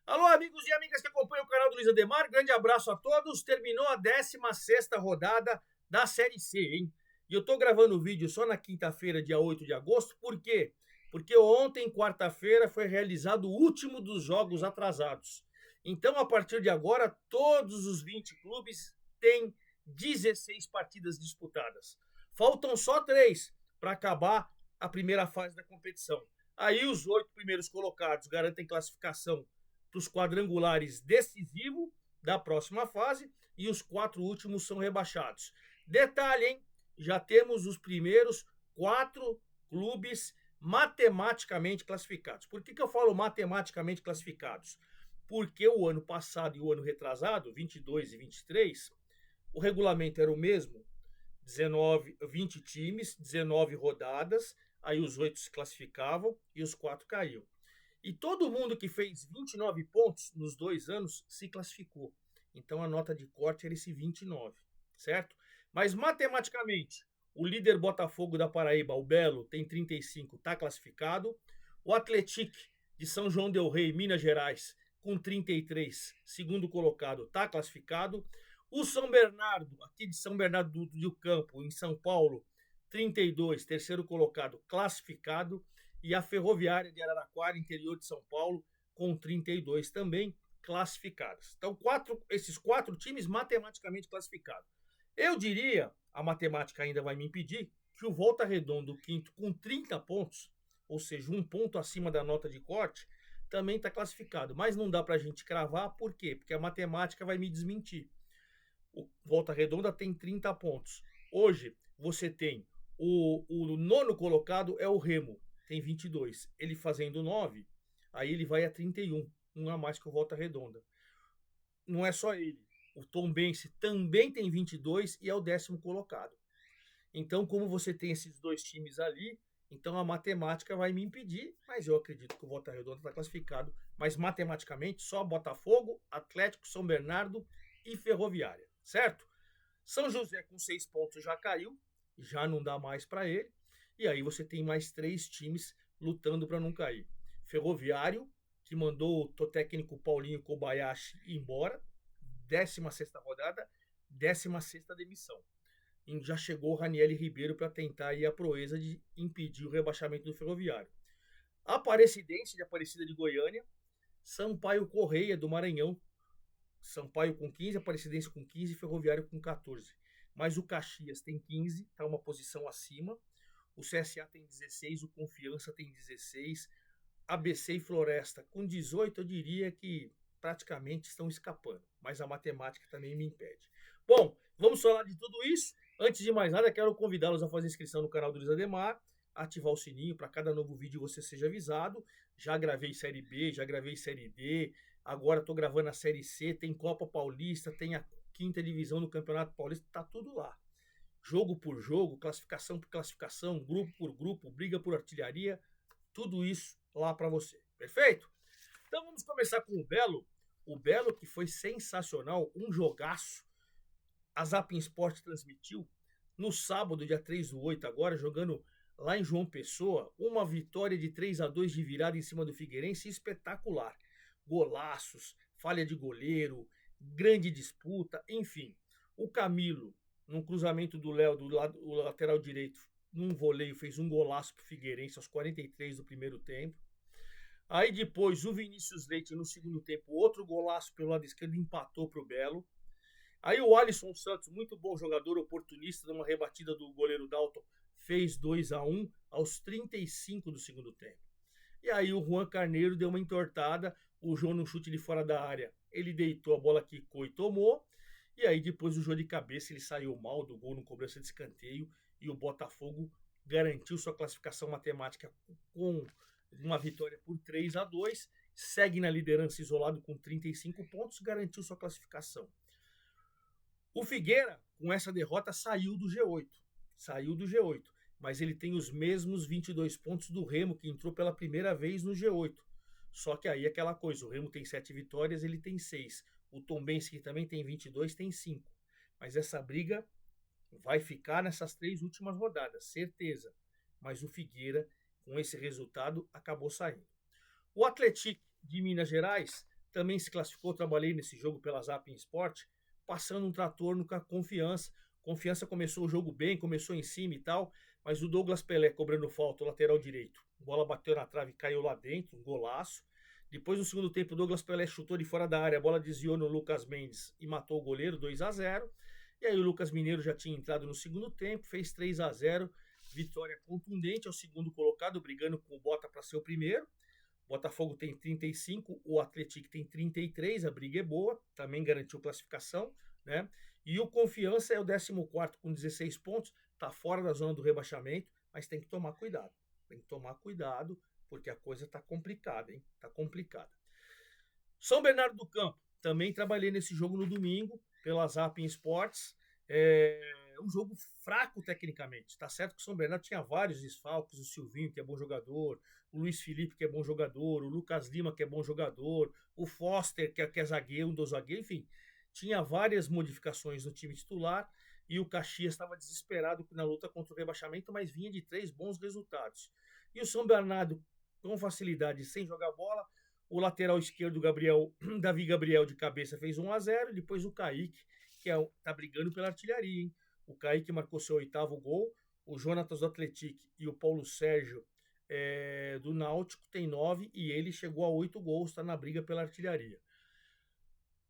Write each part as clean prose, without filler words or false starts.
Alô, amigos e amigas que acompanham o canal do Luiz Ademar, grande abraço a todos. Terminou a 16ª rodada da Série C, hein? E eu tô gravando o vídeo só na quinta-feira, dia 8 de agosto, por quê? Porque ontem, quarta-feira, foi realizado o último dos jogos atrasados. Então, a partir de agora, todos os 20 clubes têm 16 partidas disputadas. Faltam só 3 para acabar a primeira fase da competição. Aí os 8 primeiros colocados garantem classificação para os quadrangulares decisivos da próxima fase e os 4 últimos são rebaixados. Detalhe, hein? Já temos os primeiros 4 clubes matematicamente classificados. Por que eu falo matematicamente classificados? Porque o ano passado e o ano retrasado, 22 e 23, o regulamento era o mesmo, 19, 20 times, 19 rodadas, aí os 8 se classificavam e os 4 caíam. E todo mundo que fez 29 pontos nos 2 anos se classificou. Então a nota de corte era esse 29, certo? Mas matematicamente, o líder Botafogo da Paraíba, o Belo, tem 35, está classificado. O Atlético de São João del Rei, Minas Gerais, com 33, segundo colocado, está classificado. O São Bernardo, aqui de São Bernardo do Campo, em São Paulo, 32, terceiro colocado, classificado. E a Ferroviária de Araraquara, interior de São Paulo, com 32 também classificadas. Então, esses 4 times matematicamente classificados. Eu diria, a matemática ainda vai me impedir, que o Volta Redonda, o quinto, com 30 pontos, ou seja, um ponto acima da nota de corte, também está classificado. Mas não dá para a gente cravar, por quê? Porque a matemática vai me desmentir. O Volta Redonda tem 30 pontos. Hoje, você tem o nono colocado é o Remo, tem 22. Ele fazendo 9, aí ele vai a 31, um a mais que o Volta Redonda. Não é só ele. O Tombense também tem 22 e é o 10º colocado. Então, como você tem esses dois times ali, então a matemática vai me impedir, mas eu acredito que o Volta Redonda está classificado. Mas matematicamente, só Botafogo, Atlético, São Bernardo e Ferroviária, certo? São José com 6 pontos já caiu, já não dá mais para ele. E aí você tem mais 3 times lutando para não cair. Ferroviário, que mandou o técnico Paulinho Kobayashi embora, 16ª rodada, 16ª demissão. E já chegou o Raniel Ribeiro para tentar aí a proeza de impedir o rebaixamento do Ferroviário. Aparecidense de Aparecida de Goiânia, Sampaio Correia do Maranhão, Sampaio com 15, Aparecidense com 15 e Ferroviário com 14. Mas o Caxias tem 15, está uma posição acima. O CSA tem 16, o Confiança tem 16. ABC e Floresta com 18, eu diria que praticamente estão escapando. Mas a matemática também me impede. Bom, vamos falar de tudo isso. Antes de mais nada, quero convidá-los a fazer inscrição no canal do Luiz Ademar, ativar o sininho para cada novo vídeo você seja avisado. Já gravei Série B, já gravei Série D, agora estou gravando a Série C, tem Copa Paulista, tem a 5ª divisão do Campeonato Paulista, tá tudo lá. Jogo por jogo, classificação por classificação, grupo por grupo, briga por artilharia, tudo isso lá para você. Perfeito? Então vamos começar com o Belo. O Belo que foi sensacional, um jogaço. A Zapping Sport transmitiu no sábado, dia 3/8, agora jogando lá em João Pessoa, uma vitória de 3-2 de virada em cima do Figueirense espetacular. Golaços, falha de goleiro, grande disputa, enfim. O Camilo, num cruzamento do Léo, do lado, o lateral direito, num voleio, fez um golaço pro Figueirense aos 43 do primeiro tempo. Aí depois o Vinícius Leite no segundo tempo, outro golaço pelo lado esquerdo, empatou pro Belo. Aí o Alisson Santos, muito bom jogador, oportunista, numa rebatida do goleiro Dalton, fez 2-1 aos 35 do segundo tempo. E aí o Juan Carneiro deu uma entortada, o João no chute de fora da área, ele deitou, a bola quicou e tomou. E aí depois o jogo de cabeça, ele saiu mal do gol no cobrança de escanteio e o Botafogo garantiu sua classificação matemática com uma vitória por 3-2, segue na liderança isolado com 35 pontos, garantiu sua classificação. O Figueira, com essa derrota, saiu do G8. Saiu do G8. Mas ele tem os mesmos 22 pontos do Remo, que entrou pela primeira vez no G8. Só que aí aquela coisa, o Remo tem 7 vitórias, ele tem 6. O Tombense, que também tem 22, tem 5. Mas essa briga vai ficar nessas 3 últimas rodadas, certeza. Mas o Figueira, com esse resultado, acabou saindo. O Atlético de Minas Gerais também se classificou, trabalhei nesse jogo pela Zapping Sport, passando um trator no Confiança. Confiança começou o jogo bem, começou em cima e tal, mas o Douglas Pelé cobrando falta, o lateral direito. A bola bateu na trave e caiu lá dentro, um golaço. Depois, no segundo tempo, o Douglas Pelé chutou de fora da área, a bola desviou no Lucas Mendes e matou o goleiro, 2-0. E aí o Lucas Mineiro já tinha entrado no segundo tempo, fez 3-0, vitória contundente, é o segundo colocado, brigando com o Bota para ser o primeiro. O Botafogo tem 35, o Atlético tem 33, a briga é boa, também garantiu classificação, né? E o Confiança é o 14º com 16 pontos, está fora da zona do rebaixamento, mas tem que tomar cuidado. Tem que tomar cuidado, porque a coisa está complicada, hein? Está complicada. São Bernardo do Campo, também trabalhei nesse jogo no domingo, pela Zapping Sports. Um jogo fraco tecnicamente. Tá certo que o São Bernardo tinha vários desfalques, o Silvinho, que é bom jogador, o Luiz Felipe, que é bom jogador, o Lucas Lima, que é bom jogador, o Foster, que é zagueiro, um dos zagueiros, enfim. Tinha várias modificações no time titular e o Caxias estava desesperado na luta contra o rebaixamento, mas vinha de 3 bons resultados. E o São Bernardo, com facilidade, sem jogar bola, o lateral esquerdo, Davi Gabriel, de cabeça, fez 1-0, e depois o Kaique, que tá brigando pela artilharia, hein? O Kaique marcou seu 8º gol, o Jonatas do Atlético e o Paulo Sérgio do Náutico tem 9 e ele chegou a 8 gols, está na briga pela artilharia.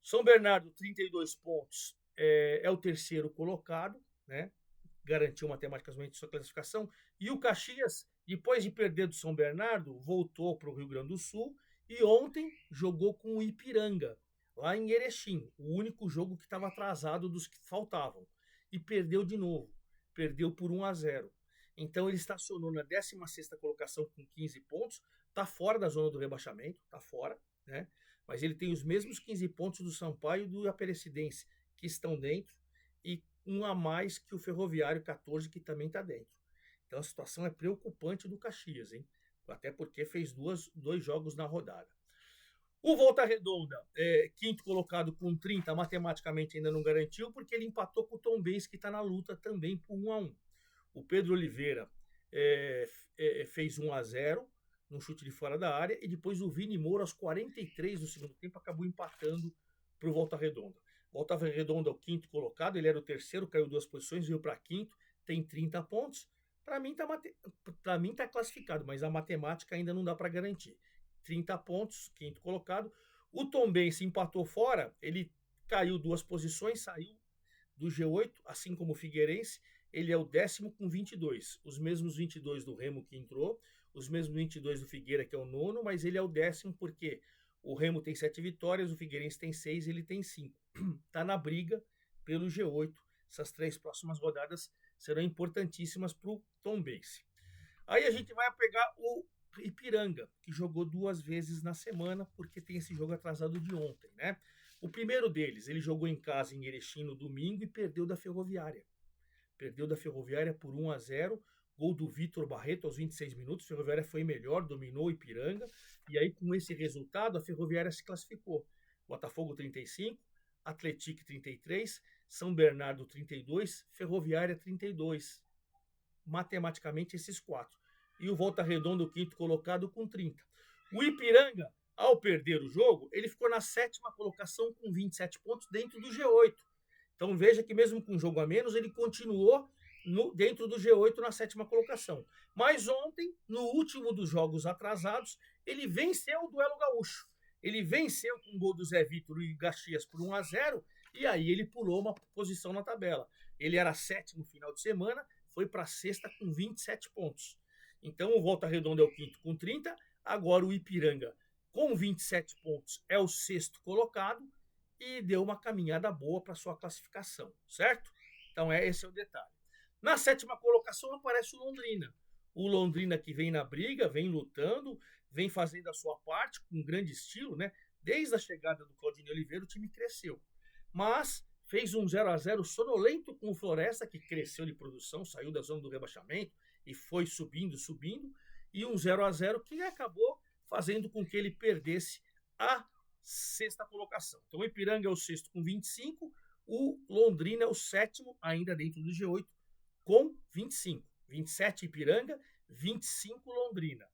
São Bernardo, 32 pontos, é o terceiro colocado, né? Garantiu matematicamente sua classificação. E o Caxias, depois de perder do São Bernardo, voltou para o Rio Grande do Sul e ontem jogou com o Ipiranga, lá em Erechim, o único jogo que estava atrasado dos que faltavam. E perdeu de novo, perdeu por 1-0. Então ele estacionou na 16ª colocação com 15 pontos, está fora da zona do rebaixamento, está fora, né? Mas ele tem os mesmos 15 pontos do Sampaio e do Aparecidense, que estão dentro, e um a mais que o Ferroviário 14, que também está dentro. Então a situação é preocupante do Caxias, hein? Até porque fez dois jogos na rodada. O Volta Redonda, 5º colocado com 30, matematicamente ainda não garantiu, porque ele empatou com o Tombense, que está na luta também por 1-1. O Pedro Oliveira fez 1-0 num chute de fora da área, e depois o Vini Moura, aos 43 do segundo tempo, acabou empatando para o Volta Redonda. Volta Redonda é o 5º colocado, ele era o terceiro, caiu 2 posições, veio para 5º, tem 30 pontos. Para mim tá classificado, mas a matemática ainda não dá para garantir. 30 pontos, 5º colocado. O Tombense empatou fora, ele caiu 2 posições, saiu do G8, assim como o Figueirense. Ele é o 10º com 22, os mesmos 22 do Remo que entrou, os mesmos 22 do Figueira, que é o 9º, mas ele é o 10º porque o Remo tem 7 vitórias, o Figueirense tem 6, ele tem 5. Está na briga pelo G8. Essas 3 próximas rodadas serão importantíssimas para o Tombense. Aí a gente vai pegar o Ipiranga, que jogou 2 vezes na semana, porque tem esse jogo atrasado de ontem, né? O primeiro deles, ele jogou em casa em Erechim no domingo e perdeu da Ferroviária. Perdeu da Ferroviária por 1-0, gol do Vitor Barreto aos 26 minutos, a Ferroviária foi melhor, dominou o Ipiranga, e aí com esse resultado a Ferroviária se classificou. Botafogo 35, Atlético 33, São Bernardo 32, Ferroviária 32. Matematicamente esses 4. E o Volta Redonda, o 5º colocado, com 30. O Ipiranga, ao perder o jogo, ele ficou na 7ª colocação com 27 pontos dentro do G8. Então veja que mesmo com um jogo a menos, ele continuou dentro do G8 na 7ª colocação. Mas ontem, no último dos jogos atrasados, ele venceu o duelo gaúcho. Ele venceu com o gol do Zé Vitor e Caxias por 1-0, e aí ele pulou uma posição na tabela. Ele era 7º no final de semana, foi para a 6ª com 27 pontos. Então o Volta Redonda é o 5º com 30, agora o Ipiranga com 27 pontos é o 6º colocado, e deu uma caminhada boa para sua classificação, certo? Então esse é o detalhe. Na 7ª colocação aparece o Londrina. O Londrina que vem na briga, vem lutando, vem fazendo a sua parte com grande estilo, né? Desde a chegada do Claudinei Oliveira, o time cresceu. Mas fez um 0-0 sonolento com o Floresta, que cresceu de produção, saiu da zona do rebaixamento e foi subindo, e um 0-0 que acabou fazendo com que ele perdesse a 6ª colocação. Então o Ipiranga é o 6º com 25, o Londrina é o 7º, ainda dentro do G8, com 25. 27 Ipiranga, 25 Londrina.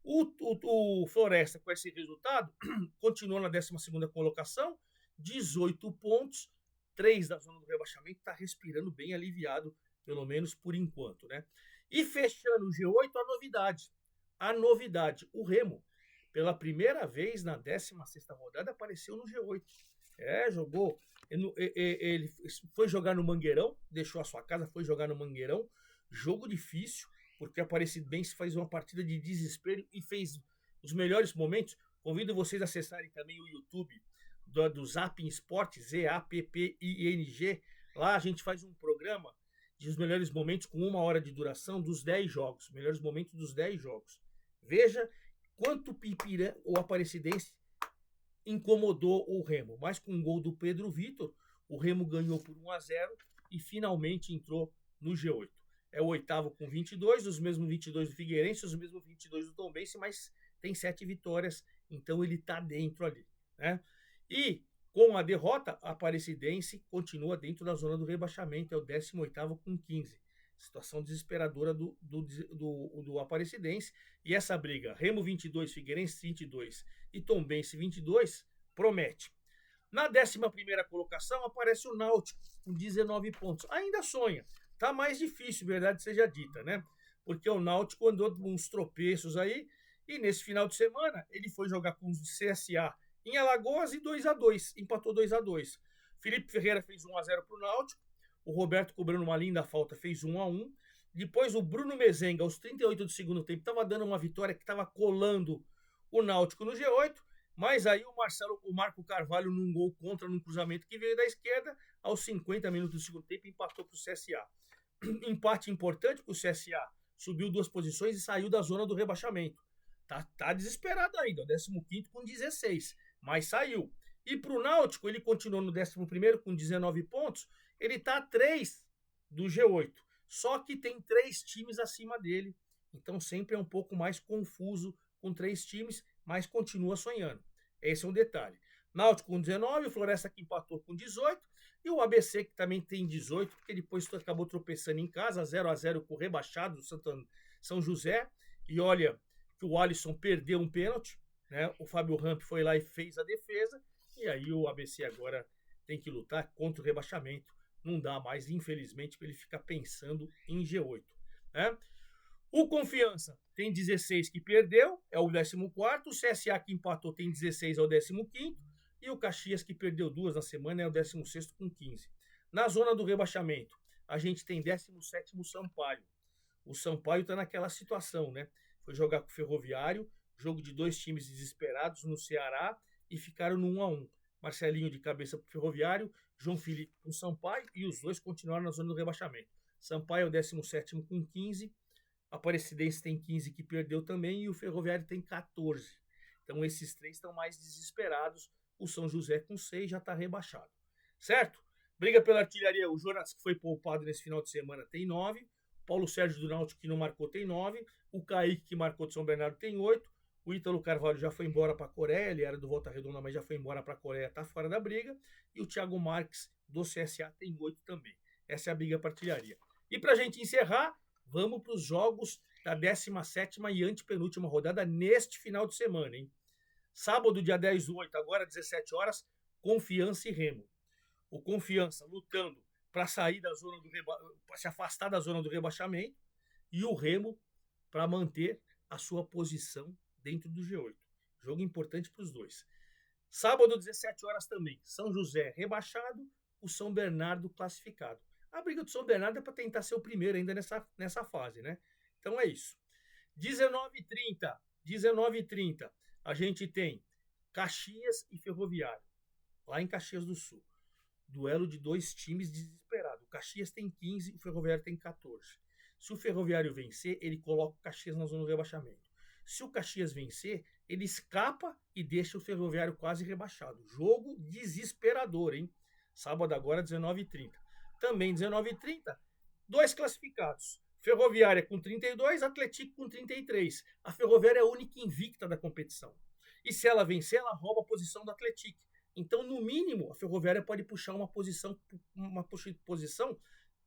O Floresta, com esse resultado, continua na 12ª colocação, 18 pontos, 3 da zona do rebaixamento, está respirando bem aliviado, pelo menos por enquanto, né? E fechando o G8, a novidade, o Remo, pela primeira vez na 16ª rodada, apareceu no G8. Jogou, ele foi jogar no Mangueirão, deixou a sua casa, foi jogar no Mangueirão, jogo difícil, porque a Aparecidense faz uma partida de desespero e fez os melhores momentos. Convido vocês a acessarem também o YouTube do Zapping Sport, Zapping. Lá a gente faz um programa dos melhores momentos com 1 hora de duração dos 10 jogos. Melhores momentos dos 10 jogos. Veja quanto o Aparecidense incomodou o Remo. Mas com um gol do Pedro Vitor, o Remo ganhou por 1-0 e finalmente entrou no G8. É o 8º com 22, os mesmos 22 do Figueirense, os mesmos 22 do Tombense, mas tem 7 vitórias, então ele está dentro ali, né? E com a derrota, a Aparecidense continua dentro da zona do rebaixamento, é o 18º com 15. Situação desesperadora do Aparecidense. E essa briga, Remo 22, Figueirense 22 e Tombense 22, promete. Na 11ª colocação aparece o Náutico com 19 pontos. Ainda sonha. Tá mais difícil, verdade seja dita, né? Porque o Náutico andou com uns tropeços aí e nesse final de semana ele foi jogar com o CSA em Alagoas e 2-2, empatou 2-2. Felipe Ferreira fez 1-0 para o Náutico, o Roberto cobrando uma linda falta fez 1-1. Depois o Bruno Mezenga, aos 38 do segundo tempo, estava dando uma vitória que estava colando o Náutico no G8, mas aí o Marco Carvalho num gol contra, num cruzamento que veio da esquerda, aos 50 minutos do segundo tempo empatou para o CSA. Empate importante para o CSA, subiu 2 posições e saiu da zona do rebaixamento. Tá desesperado ainda, o 15º com 16, mas saiu. E para o Náutico, ele continuou no 11º com 19 pontos, ele está a 3 do G8, só que tem 3 times acima dele, então sempre é um pouco mais confuso com 3 times, mas continua sonhando. Esse é um detalhe. Náutico com 19, o Floresta que empatou com 18, e o ABC que também tem 18, porque depois acabou tropeçando em casa, 0-0 com o rebaixado do São José, e olha que o Alisson perdeu um pênalti, né? O Fábio Ramp foi lá e fez a defesa, e aí o ABC agora tem que lutar contra o rebaixamento. Não dá mais, infelizmente, para ele ficar pensando em G8, né? O Confiança tem 16 que perdeu, é o 14º, o CSA que empatou tem 16, é o 15º, e o Caxias que perdeu 2 na semana é o 16º com 15. Na zona do rebaixamento, a gente tem 17º Sampaio. O Sampaio está naquela situação, né? Foi jogar com o Ferroviário, jogo de 2 times desesperados no Ceará e ficaram no 1-1. Marcelinho de cabeça para o Ferroviário, João Felipe com o Sampaio e os dois continuaram na zona do rebaixamento. Sampaio é o 17º com 15, a Aparecidense tem 15 que perdeu também e o Ferroviário tem 14. Então esses 3 estão mais desesperados. O São José com 6 já está rebaixado. Certo? Briga pela artilharia. O Jonas, que foi poupado nesse final de semana, tem 9. Paulo Sérgio do Náutico, que não marcou, tem 9. O Kaique, que marcou de São Bernardo, tem 8. O Ítalo Carvalho já foi embora para a Coreia. Ele era do Volta Redonda, mas já foi embora para a Coreia, está fora da briga. E o Thiago Marques, do CSA, tem 8 também. Essa é a briga para artilharia. E para a gente encerrar, vamos para os jogos da 17ª e antepenúltima rodada neste final de semana, hein? Sábado, dia 10/8, agora 17 horas, Confiança e Remo. O Confiança lutando para sair da zona para se afastar da zona do rebaixamento e o Remo para manter a sua posição dentro do G8. Jogo importante para os dois. Sábado, 17 horas também, São José rebaixado, o São Bernardo classificado. A briga do São Bernardo é para tentar ser o primeiro ainda nessa fase, né? Então é isso. 19h30, a gente tem Caxias e Ferroviário, lá em Caxias do Sul. Duelo de 2 times desesperados. O Caxias tem 15, o Ferroviário tem 14. Se o Ferroviário vencer, ele coloca o Caxias na zona do rebaixamento. Se o Caxias vencer, ele escapa e deixa o Ferroviário quase rebaixado. Jogo desesperador, hein? Sábado agora, 19h30. Também 19h30, 2 classificados. Ferroviária com 32, Atlético com 33. A Ferroviária é a única invicta da competição. E se ela vencer, ela rouba a posição do Atlético. Então, no mínimo, a Ferroviária pode puxar uma posição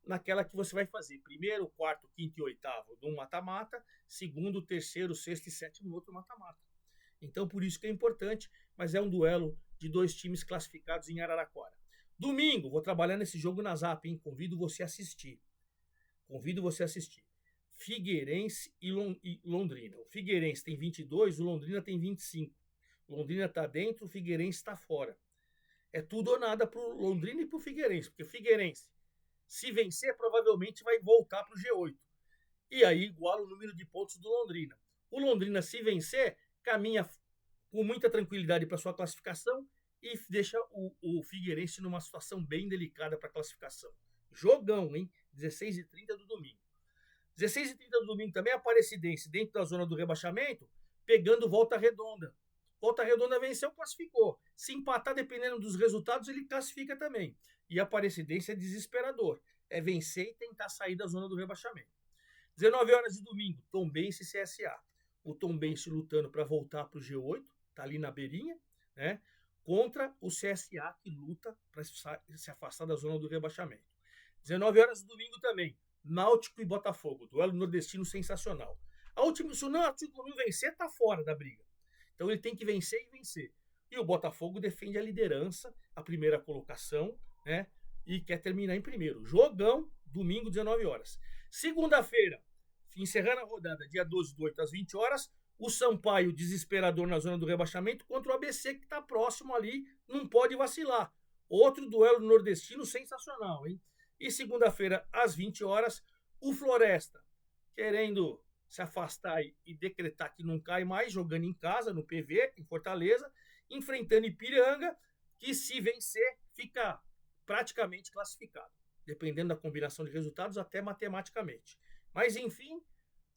naquela que você vai fazer primeiro, quarto, quinto e oitavo num mata-mata, segundo, terceiro, sexto e sétimo no outro mata-mata. Então, por isso que é importante, mas é um duelo de 2 times classificados em Araraquara. Domingo, vou trabalhar nesse jogo na Zap, hein? Convido você a assistir. Figueirense e Londrina. O Figueirense tem 22, o Londrina tem 25. O Londrina está dentro, o Figueirense está fora. É tudo ou nada para o Londrina e para o Figueirense, porque o Figueirense, se vencer, provavelmente vai voltar para o G8. E aí iguala o número de pontos do Londrina. O Londrina, se vencer, caminha com muita tranquilidade para sua classificação e deixa o Figueirense numa situação bem delicada para a classificação. Jogão, hein? 16h30 do domingo. 16h30 do domingo também, a Aparecidense, dentro da zona do rebaixamento, pegando Volta Redonda. Volta Redonda venceu, classificou. Se empatar, dependendo dos resultados, ele classifica também. E a Aparecidense é desesperador. É vencer e tentar sair da zona do rebaixamento. 19 horas de domingo, Tombense e CSA. O Tombense lutando para voltar para o G8, tá ali na beirinha, né? Contra o CSA, que luta para se afastar da zona do rebaixamento. 19 horas de domingo também, Náutico e Botafogo, duelo nordestino sensacional. Se o Náutico não vencer, tá fora da briga. Então ele tem que vencer e vencer. E o Botafogo defende a liderança, a primeira colocação, né? E quer terminar em primeiro. Jogão, domingo, 19 horas. Segunda-feira, encerrando a rodada, dia 12 do 8 às 20 horas, o Sampaio, desesperador na zona do rebaixamento, contra o ABC, que está próximo ali, não pode vacilar. Outro duelo nordestino sensacional, hein? E segunda-feira, às 20 horas, o Floresta, querendo se afastar e decretar que não cai mais, jogando em casa, no PV, em Fortaleza, enfrentando Ipiranga, que se vencer, fica praticamente classificado, dependendo da combinação de resultados, até matematicamente. Mas, enfim,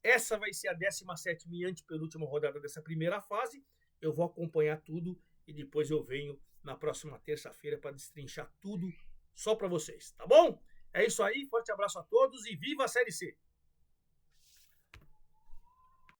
essa vai ser a 17ª e antepenúltima rodada dessa primeira fase. Eu vou acompanhar tudo e depois eu venho na próxima terça-feira para destrinchar tudo só para vocês, tá bom? É isso aí, forte abraço a todos e viva a Série C!